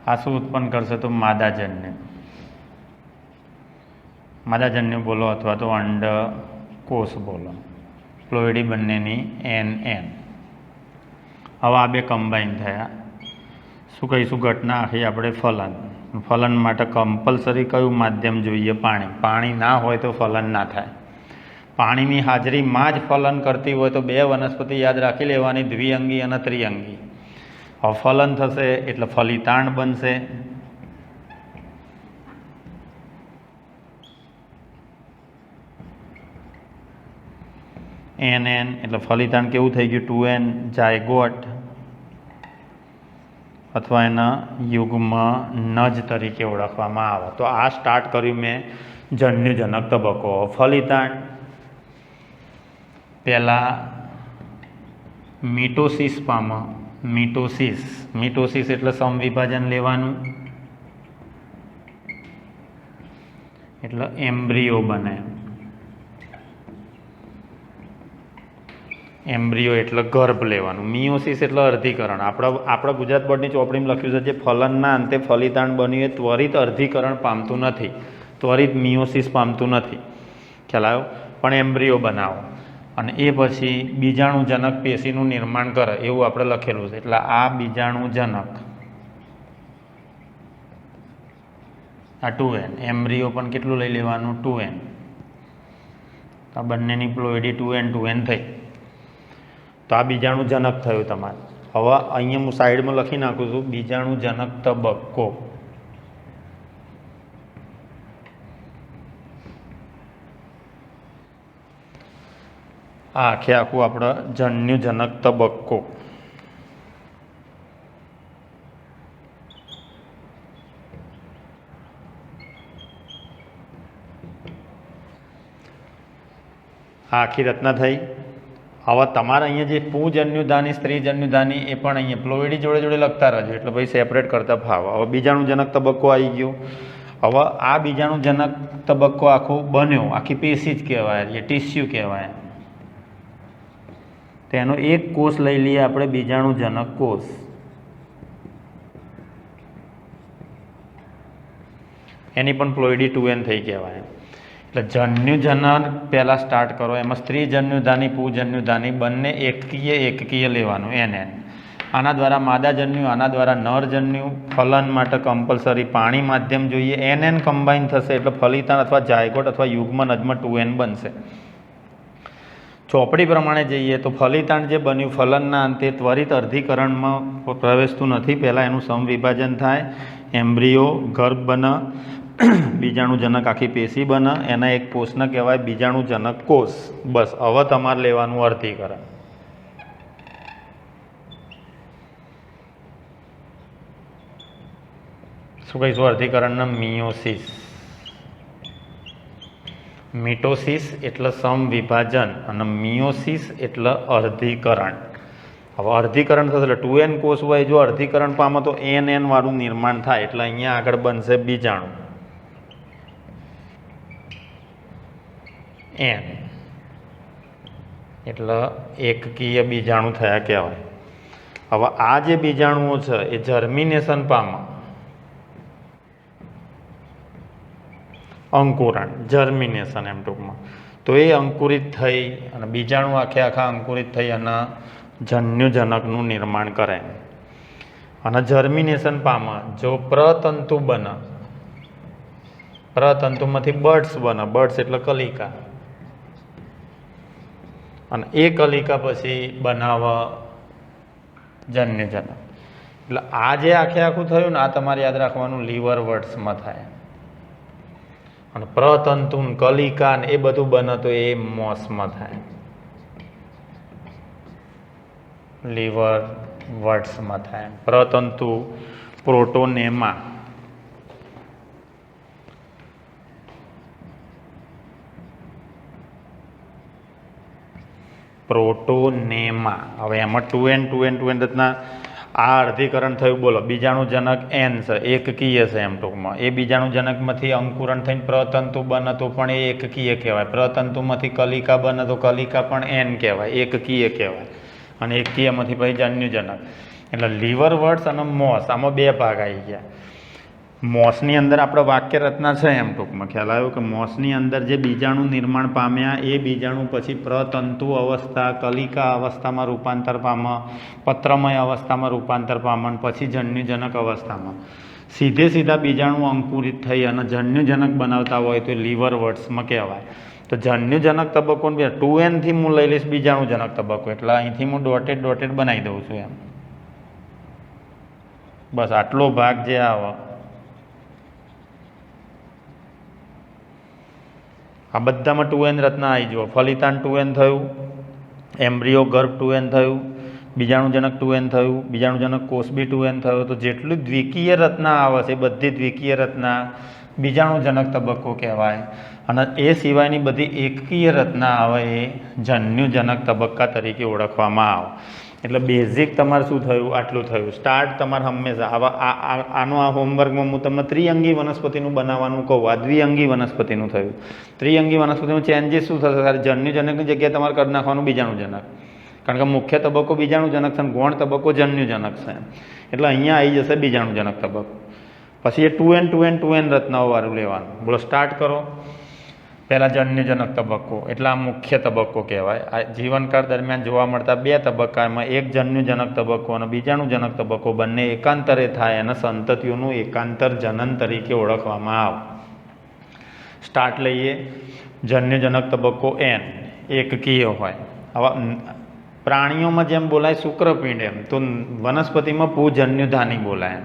આ શું ઉત્પન્ન કરશે? તો માદાજન્યુ. માદાજન્યુ બોલો અથવા તો અંડકોષ બોલો. પ્લોઇડી બંનેની n. હવે આ 2 કમ્બાઈન થયા. શું કહીશું? ઘટના આખી આપણે ફલન. ફલન માટે કમ્પલસરી કયું માધ્યમ જોઈએ? પાણી. પાણી ના હોય તો ફલન ના થાય. પાણીની હાજરીમાં જ ફલન કરતી હોય તો 2 વનસ્પતિ યાદ રાખી લેવાની, દ્વિઅંગી અને ત્રિઅંગી. હવે ફલન થશે એટલે ફલિતાંડ બનશે. એન એટલે ફલિતાંડ કેવું થઈ ગયું 2n જાયગોટ અથવા એના યુગ્મ નજ તરીકે ઓળખવામાં આવે. તો આ સ્ટાર્ટ કર્યું મેં જન્યુજનક તબક્કો. ફલિતાંડ પહેલાં મિટોસિસ પામે. મિટોસિસ એટલે સમવિભાજન લેવાનું, એટલે એમ્બ્રિયો બને. એમ્બ્રિયો એટલે ગર્ભ લેવાનું. મિયોસિસ એટલે અર્ધીકરણ. આપણા ગુજરાત બોર્ડની ચોપડીમાં લખ્યું છે જે ફલનના અંતે ફલિતાંડ બન્યું એ ત્વરિત અર્ધીકરણ પામતું નથી, ત્વરિત મિયોસિસ પામતું નથી. ખ્યાલ આવ્યો? પણ એમ્બ્રિયો બનાવો અને એ પછી બીજાણુજનક પેશીનું નિર્માણ કરે એવું આપણે લખેલું છે. એટલે આ બીજાણુજનક, આ 2n. એમ્બ્રિયો પણ કેટલું લઈ લેવાનું? 2n. આ બંનેની પ્લોઇડી 2n થઈ. તો આ બીજાણુજનક થયું તમારે. હવે અહીંયા હું સાઈડમાં લખી નાખું છું બીજાણુજનક તબક્કો. આ આખે આખું આપણે જન્યુજનક તબક્કો. આ આખી રચના થઈ. હવે તમારે અહીંયા જે પુજન્યુધાની, સ્ત્રીજન્યુધાની એ પણ અહીંયા પ્લોઇડી જોડે જોડે લખતા રહેજો, એટલે ભાઈ સેપરેટ કરતા ફાવે. હવે બીજાણુજનક તબક્કો આવી ગયો. હવે આ બીજાણુજનક તબક્કો આખો બન્યો, આખી પેશી જ કહેવાય, એ ટિશ્યુ કહેવાય. તેનો એક કોષ લઈ લઈએ આપણે, બીજાણુજનક કોષ. એની પણ પ્લોઇડી 2n થઈ કહેવાય. એટલે જન્યુજનક પહેલાં સ્ટાર્ટ કરો. એમાં સ્ત્રીજન્યુધાની, પુજન્યુધાની બંને એકકીય લેવાનું એન. આના દ્વારા માદાજન્યુ, આના દ્વારા નરજન્યુ. ફલન માટે કમ્પલસરી પાણી માધ્યમ જોઈએ. એન કમ્બાઈન થશે એટલે ફલિતાંડ અથવા જાયગોટ અથવા યુગ્મ નજમાં 2n બનશે. ચોપડી પ્રમાણે જઈએ તો ફલિતાંડ જે બન્યું ફલનના અંતે ત્વરિત અર્ધીકરણમાં પ્રવેશતું નથી. પહેલાં એનું સમવિભાજન થાય, એમ્બ્રિયો ગર્ભ બને, બીજાણુજનક આખી પેશી બને, એના એક કોષને કહેવાય બીજાણુજનક કોષ. બસ હવે તમારે લેવાનું અર્ધીકરણ. શું કહીશું અર્ધીકરણને? મિયોસિસ. મિટોસિસ એટલે સમવિભાજન અને મિયોસિસ એટલે અર્ધીકરણ. હવે અર્ધીકરણ થશે એટલે 2n કોષ હોય, જો અર્ધીકરણ પામે તો n વાળું નિર્માણ થાય. એટલે અહીંયા આગળ બનશે બીજાણુ n, એટલે એકકીય બીજાણુ થયા કહેવાય. હવે આ જે બીજાણુઓ છે એ જર્મિનેશન પામે, અંકુરણ, જર્મિનેશન એમ ટૂંકમાં. તો એ અંકુરિત થઈ અને બીજાણુ આખા અંકુરિત થઈ અને જન્યુજનકનું નિર્માણ કરે. અને જર્મિનેશન પામે જો પ્રતંતુ બને, પ્રતંતુમાંથી બર્ડ્સ બને. બર્ડ્સ એટલે કલિકા. અને એ કલિકા પછી બનાવે જન્યુજનક. એટલે આ જે આખું થયું ને આ તમારે યાદ રાખવાનું લીવર વર્ડ્સમાં થાય. અને પ્રતંતુ, કલિકા ને એ બધું બને તો એ મોસમાં થાય, લીવર વર્ડ્સમાં થાય. પ્રતંતુ પ્રોટોનેમા, પ્રોટોનેમા. હવે એમાં 2n રચના. આ અર્ધીકરણ થયું. બોલો બીજાણુજનક n છે, એકકીય છે એમ ટૂંકમાં. એ બીજાણુજનકમાંથી અંકુરણ થઈને પ્રતંતુ બને તો પણ એ એકકીય કહેવાય. પ્રતંતુમાંથી કલિકા બને તો કલિકા પણ n કહેવાય, એકકીય કહેવાય. અને એકકીયમાંથી પછી જન્યુજનક. એટલે લીવર વર્ડ્સ અને મોસ, આમાં બે ભાગ આવી ગયા. મોસની અંદર આપણે વાક્ય રચના છે એમ ટૂંકમાં. ખ્યાલ આવ્યો કે મોસની અંદર જે બીજાણુ નિર્માણ પામ્યા એ બીજાણુ પછી પ્રતંતુ અવસ્થા, કલિકા અવસ્થામાં રૂપાંતર પામે, પત્રમય અવસ્થામાં રૂપાંતર પામે, પછી જન્યુજનક અવસ્થામાં સીધા બીજાણુ અંકુરિત થઈ અને જન્યુજનક બનાવતા હોય તો લીવર વર્ડ્સમાં કહેવાય. તો જન્યુજનક તબક્કો 2n થી હું લઈ લઈશ બીજાણુજનક તબક્કો. એટલે અહીંથી હું ડોટેડ બનાવી દઉં છું એમ. બસ આટલો ભાગ જે આવે આ બધામાં 2n રચના આવી જુઓ. ફલિતાંડ 2n થયું, એમ્બ્રિયો ગર્ભ 2n થયું, બીજાણુજનક 2n થયું, બીજાણુજનક કોષ બી 2n થયો. તો જેટલું દ્વિકીય રચના આવે છે એ બધી દ્વિકીય રચના બીજાણુજનક તબક્કો કહેવાય. અને એ સિવાયની બધી એકકીય રચના આવે એ જન્યુજનક તબક્કા તરીકે ઓળખવામાં આવે. એટલે બેઝિક તમારે શું થયું? આટલું થયું. સ્ટાર્ટ તમારે હંમેશા આનો આ હોમવર્કમાં હું તમને ત્રિઅંગી વનસ્પતિનું બનાવવાનું કહું. આ દ્વિઅંગી વનસ્પતિનું થયું. ત્રિઅંગી વનસ્પતિનું ચેન્જીસ શું થશે? જન્યુજનકની જગ્યાએ તમારે કરી નાખવાનું બીજાણુજનક. કારણ કે મુખ્ય તબક્કો બીજાણુજનક છે અને ગૌણ તબક્કો જન્યુજનક છે. એટલે અહીંયા આવી જશે બીજાણુજનક તબક્કો. પછી એ 2n રચનાઓવાળું લેવાનું. બોલો, સ્ટાર્ટ કરો. પહેલાં જન્યુજનક તબક્કો, એટલે આ મુખ્ય તબક્કો કહેવાય. આ જીવનકાળ દરમિયાન જોવા મળતા બે તબક્કામાં એક જન્યુજનક તબક્કો અને બીજાણુજનક તબક્કો બંને એકાંતરે થાય અને સંતતિઓનું એકાંતર જનન તરીકે ઓળખવામાં આવે. સ્ટાર્ટ લઈએ. જન્યુજનક તબક્કો n એકકીય હોય. આવા પ્રાણીઓમાં જેમ બોલાય શુક્રપિંડ, એમ તો વનસ્પતિમાં પૂજન્યુધાની બોલાય.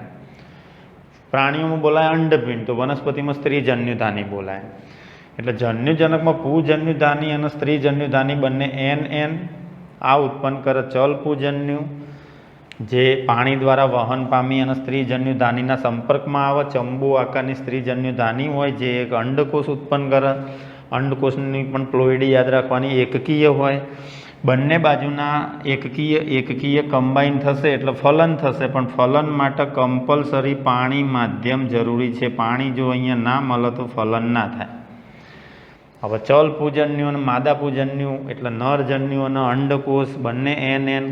પ્રાણીઓમાં બોલાય અંડપિંડ, તો વનસ્પતિમાં સ્ત્રીજન્યુધાની બોલાય. એટલે જન્યુજનકમાં પૂજન્યુધાની અને સ્ત્રીજન્યુધાની બંને n આ ઉત્પન્ન કરે ચલ પૂજન્યુ, જે પાણી દ્વારા વહન પામી અને સ્ત્રીજન્યુધાનીના સંપર્કમાં આવે. ચંબુ આકારની સ્ત્રીજન્યુધાની હોય જે એક અંડકોષ ઉત્પન્ન કરે. અંડકોષની પણ પ્લોઇડી યાદ રાખવાની, એકકીય હોય. બંને બાજુના એકકીય કમ્બાઈન થશે એટલે ફલન થશે. પણ ફલન માટે કમ્પલસરી પાણી માધ્યમ જરૂરી છે. પાણી જો અહીંયા ના મળે તો ફલન ના થાય. હવે ચલ પૂજન્યુ અને માદા પૂજન્યુ એટલે નરજન્યુ અને અંડકોષ બંને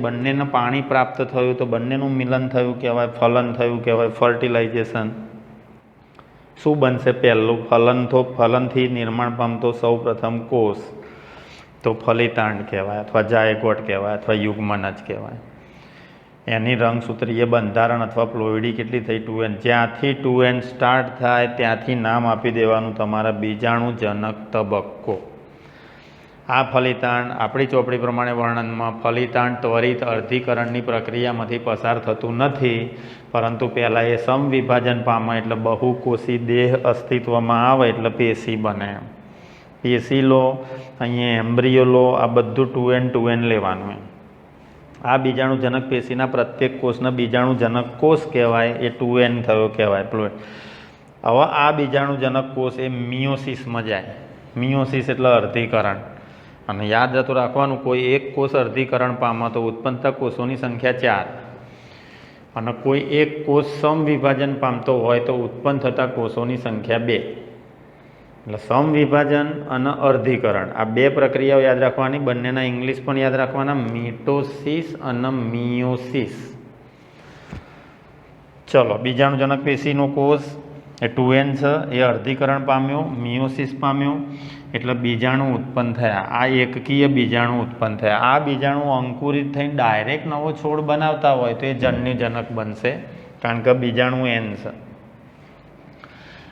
બંનેને પાણી પ્રાપ્ત થયું તો બંનેનું મિલન થયું કહેવાય, ફલન થયું કહેવાય, ફર્ટિલાઇઝેશન. શું બનશે? પહેલું ફલનથી નિર્માણ પામતો સૌ પ્રથમ કોષ તો ફલિતાંડ કહેવાય, અથવા જાયગોટ કહેવાય, અથવા યુગ્મન જ કહેવાય. એની રંગસૂત્રીય બંધારણ અથવા પ્લોઇડી કેટલી થઈ? 2n. જ્યાંથી 2n સ્ટાર્ટ થાય ત્યાંથી નામ આપી દેવાનું તમારા બીજાણુજનક તબક્કો. આ ફલિતાંડ આપણી ચોપડી પ્રમાણે વર્ણનમાં ફલિતાંડ ત્વરિત અર્ધીકરણની પ્રક્રિયામાંથી પસાર થતું નથી, પરંતુ પહેલાં એ સમવિભાજન પામે એટલે બહુકોષી દેહ અસ્તિત્વમાં આવે એટલે પેશી બને. પેશી લો, અહીંયા એમ્બ્રિયો લો, આ બધું 2n લેવાનું. આ બીજાણુજનક પેશીના પ્રત્યેક કોષને બીજાણુજનક કોષ કહેવાય, એ 2n થયો કહેવાય. હવે આ બીજાણુજનક કોષ એ મિયોસિસમાં જાય. મિયોસિસ એટલે અર્ધીકરણ. અને યાદ રહેતું રાખવાનું, કોઈ એક કોષ અર્ધીકરણ પામે તો ઉત્પન્ન થતા કોષોની સંખ્યા 4, અને કોઈ એક કોષ સમવિભાજન પામતો હોય તો ઉત્પન્ન થતા કોષોની સંખ્યા 2. એટલે સમવિભાજન અને અર્ધીકરણ આ બે પ્રક્રિયાઓ યાદ રાખવાની. બંનેના ઇંગ્લિશ પણ યાદ રાખવાના, મિટોસિસ અને મિયોસિસ. ચલો, બીજાણુજનક પેશીનો કોષ એ 2n છે, એ અર્ધીકરણ પામ્યો, મિયોસિસ પામ્યો, એટલે બીજાણુ ઉત્પન્ન થયા. આ એકકીય બીજાણુ ઉત્પન્ન થયા. આ બીજાણુ અંકુરિત થઈને ડાયરેક્ટ નવો છોડ બનાવતા હોય તો એ જન્યુજનક બનશે, કારણ કે બીજાણુ n છે.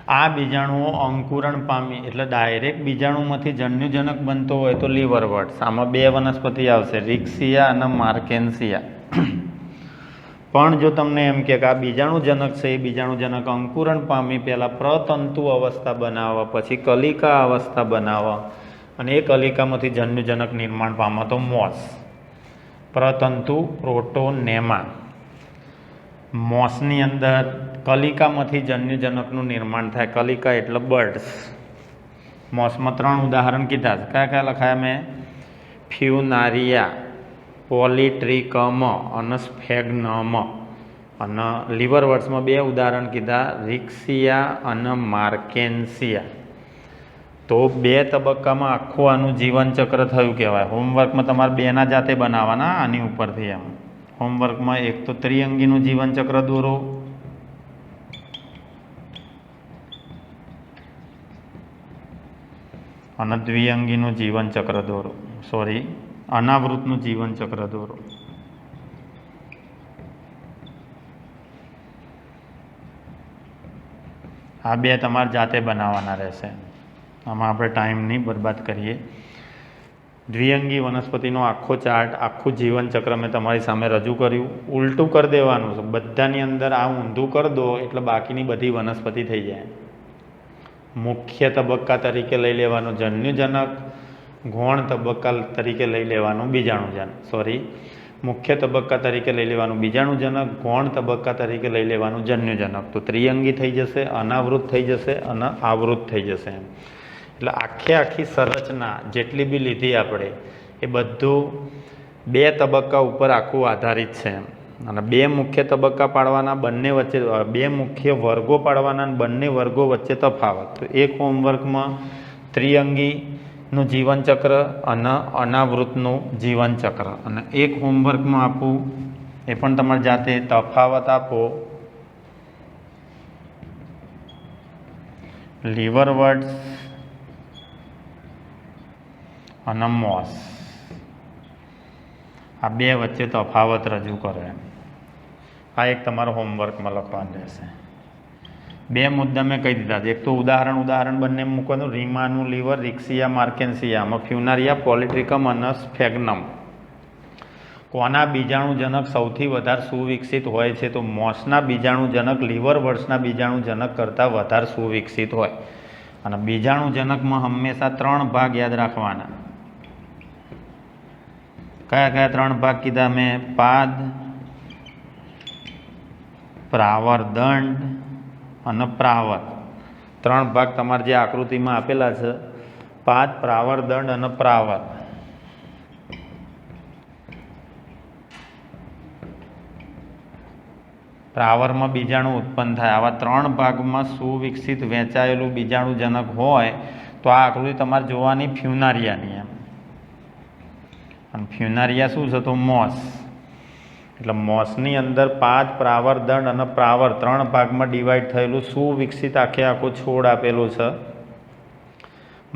આ બીજાણુઓ અંકુરણ પામી એટલે ડાયરેક્ટ બીજાણુમાંથી જન્યુજનક બનતો હોય તો લીવરવર્ટ્સ. આમાં બે વનસ્પતિ આવશે, રિક્સિયા અને માર્કેન્સિયા. પણ જો તમને એમ કે આ બીજાણુજનક છે, એ બીજાણુજનક અંકુરણ પામી પહેલાં પ્રતંતુ અવસ્થા બનાવવા, પછી કલિકા અવસ્થા બનાવવા, અને એ કલિકામાંથી જન્યુજનક નિર્માણ પામે તો મોસ. પ્રતંતુ પ્રોટોનેમા. મોસની અંદર કલિકામાંથી જન્યુજનકનું નિર્માણ થાય. કલિકા એટલે બર્ડ્સ. મોસમાં 3 ઉદાહરણ કીધા છે. કયા કયા લખાયા મેં? ફ્યુનારિયા, પોલીટ્રિકમ અને સ્ફેગ્નમ. અને લીવરવર્ટ્સમાં 2 ઉદાહરણ કીધા, રિક્સિયા અને માર્કેન્સિયા. તો 2 તબક્કામાં આખું આનું જીવનચક્ર થયું કહેવાય. હોમવર્કમાં તમારે 2ના જાતે બનાવવાના આની ઉપરથી. એમ હોમવર્કમાં એક તો ત્રિઅંગીનું જીવનચક્ર દોરો, અને દ્વિઅંગીનું જીવનચક્ર દોરો, અનાવૃતનું જીવનચક્ર દોરો. આ 2 તમારે જાતે બનાવવાના રહેશે. આમાં આપણે ટાઈમ નહીં બરબાદ કરીએ. દ્વિઅંગી વનસ્પતિનો આખો ચાર્ટ, આખું જીવનચક્ર મેં તમારી સામે રજૂ કર્યું. ઉલટું કરી દેવાનું છે બધાની અંદર. આ ઊંધું કરી દો એટલે બાકીની બધી વનસ્પતિ થઈ જાય. મુખ્ય તબક્કા તરીકે લઈ લેવાનો જન્યુજનક, ગૌણ તબક્કા તરીકે લઈ લેવાનું બીજાણુજનક, મુખ્ય તબક્કા તરીકે લઈ લેવાનું બીજાણુજનક, ગૌણ તબક્કા તરીકે લઈ લેવાનું જન્યુજનક. તો ત્રિઅંગી થઈ જશે, અનાવૃત થઈ જશે અને આવૃત થઈ જશે. એટલે આખી સંરચના જેટલી બી લીધી આપણે એ બધું 2 તબક્કા ઉપર આખું આધારિત છે. અને 2 મુખ્ય તબક્કા પાડવાના, બંને વચ્ચે 2 મુખ્ય વર્ગો પાડવાના અને બંને વર્ગો વચ્ચે તફાવત. તો એક હોમવર્કમાં ત્રિઅંગીનું જીવનચક્ર અને અનાવૃતનું જીવનચક્ર, અને એક હોમવર્કમાં આપું એ પણ તમારે જાતે તફાવત આપો લીવરવર્ડ્સ અને મોસ. આ 2 વચ્ચે તફાવત રજૂ કરે. આ એક તમારો હોમવર્કમાં લખવાનું રહેશે. 2 મુદ્દા મેં કહી દીધા છે. એક તો ઉદાહરણ બંને મૂકવાનું, રીમાનું લીવર, રિક્સિયા માર્કેન્સિયામાં ફ્યુનારિયા પોલિટ્રિકમ અને સ્ફેગ્નમ. કોના બીજાણુજનક સૌથી વધારે સુવિકસિત હોય છે? તો મોસના બીજાણુજનક લીવરવર્ડ્સના બીજાણુજનક કરતાં વધારે સુવિકસિત હોય. અને બીજાણુજનકમાં હંમેશા 3 ભાગ યાદ રાખવાના. કયા 3 ભાગ કીધા મેં? પાદ, પ્રાવર દંડ અને પ્રાવર. 3 ભાગ તમારે જે આકૃતિમાં આપેલા છે, પાદ, પ્રાવર દંડ અને પ્રાવર. પ્રાવરમાં બીજાણુ ઉત્પન્ન થાય. આવા 3 ભાગમાં સુવિકસિત વહેંચાયેલું બીજાણુજનક હોય તો આ આકૃતિ તમારે જોવાની ફ્યુનારિયાની એમ. અને ફ્યુનારિયા શું છે? તો મોસ. એટલે મોસની અંદર પાદ, પ્રાવર, દંડ અને પ્રાવર 3 ભાગમાં ડિવાઈડ થયેલું સુવિકસિત આખું છોડ આપેલું છે.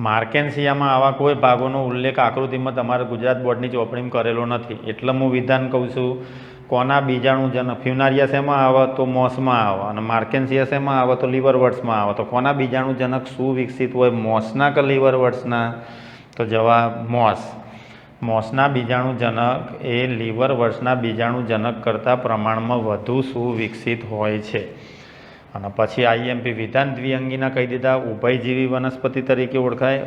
માર્કેન્સિયામાં આવા કોઈ ભાગોનો ઉલ્લેખ આકૃતિમાં તમારે ગુજરાત બોર્ડની ચોપડીમાં કરેલો નથી. એટલે હું વિધાન કહું છું, કોના બીજાણુજનક ફ્યુનારિયા શેમાં આવે? તો મોસમાં આવે. અને માર્કેન્સિયા શેમાં આવે? તો લીવરવર્ડ્સમાં આવે. તો કોના બીજાણુજનક સુવિકસિત હોય, મોસના કે લીવરવર્ડ્સના? તો જવાબ મોસ. મોસના બીજાણુજનક એ લીવરવર્ડ્સના બીજાણુજનક કરતાં પ્રમાણમાં વધુ સુવિકસિત હોય છે. અને પછી આઈએમપી વિધાન દ્વિઅંગીના કહી દીધા. ઉભયજીવી વનસ્પતિ તરીકે ઓળખાય.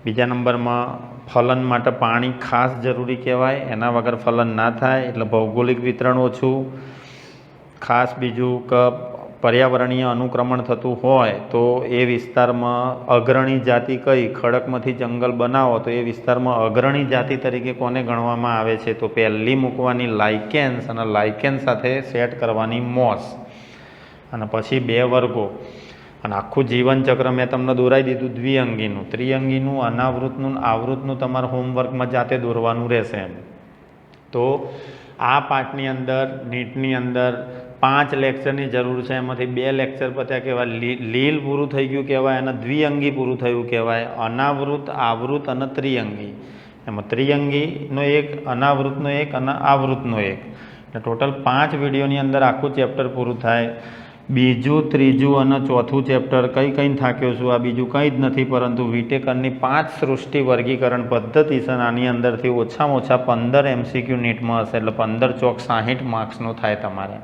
બીજા નંબરમાં ફલન માટે પાણી ખાસ જરૂરી કહેવાય, એના વગર ફલન ના થાય. એટલે ભૌગોલિક વિતરણ ઓછું. ખાસ બીજું કે પર્યાવરણીય અનુક્રમણ થતું હોય તો એ વિસ્તારમાં અગ્રણી જાતિ કઈ? ખડકમાંથી જંગલ બનાવો તો એ વિસ્તારમાં અગ્રણી જાતિ તરીકે કોને ગણવામાં આવે છે? તો પહેલી મૂકવાની લાઇકેન્સ, અને લાઇકેન્સ સાથે સેટ કરવાની મોસ. અને પછી 2 વર્ગો અને આખું જીવનચક્ર મેં તમને દોરાઈ દીધું દ્વિઅંગીનું. ત્રિઅંગીનું, અનાવૃતનું, આવૃતનું તમારે હોમવર્કમાં જાતે દોરવાનું રહેશે. તો આ પાઠની અંદર, નીટની અંદર 5 લેક્ચરની જરૂર છે. એમાંથી 2 લેક્ચર પત્યા કહેવાય. લીલ પૂરું થઈ ગયું કહેવાય અને દ્વિઅંગી પૂરું થયું કહેવાય. અનાવૃત, આવૃત અને ત્રિઅંગી. એમાં ત્રિઅંગીનો 1, અનાવૃતનો 1 અને આવૃતનો 1. એટલે ટોટલ 5 વિડીયોની અંદર આખું ચેપ્ટર પૂરું થાય. બીજું, ત્રીજું અને ચોથું ચેપ્ટર કઈ થાક્યો છું? આ બીજું કંઈ જ નથી પરંતુ વિટેકરની 5 સૃષ્ટિ વર્ગીકરણ પદ્ધતિ છે. આની અંદરથી ઓછામાં ઓછા 15 MCQ નીટમાં હશે. એટલે 15 ચોક 60 માર્ક્સનું થાય તમારે.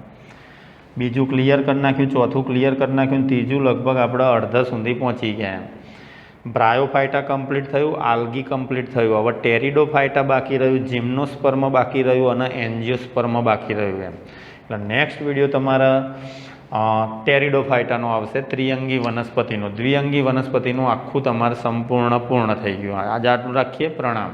બીજું ક્લિયર કરી નાખ્યું, ચોથું ક્લિયર કરી નાખ્યું, ત્રીજું લગભગ આપણે અડધા સુધી પહોંચી ગયા. બ્રાયોફાઇટા કમ્પ્લીટ થયું, આલ્ગી કમ્પ્લીટ થયું. હવે ટેરિડોફાઇટા બાકી રહ્યું, જિમ્નોસ્પર્મ બાકી રહ્યું અને એન્જિયોસ્પર્મ બાકી રહ્યું. એમ એટલે નેક્સ્ટ વિડીયો તમારા ટેરિડોફાઇટાનો આવશે, ત્રિઅંગી વનસ્પતિનો. દ્વિઅંગી વનસ્પતિનું આખું તમારે પૂર્ણ થઈ ગયું. આજે આટલું રાખીએ. પ્રણામ.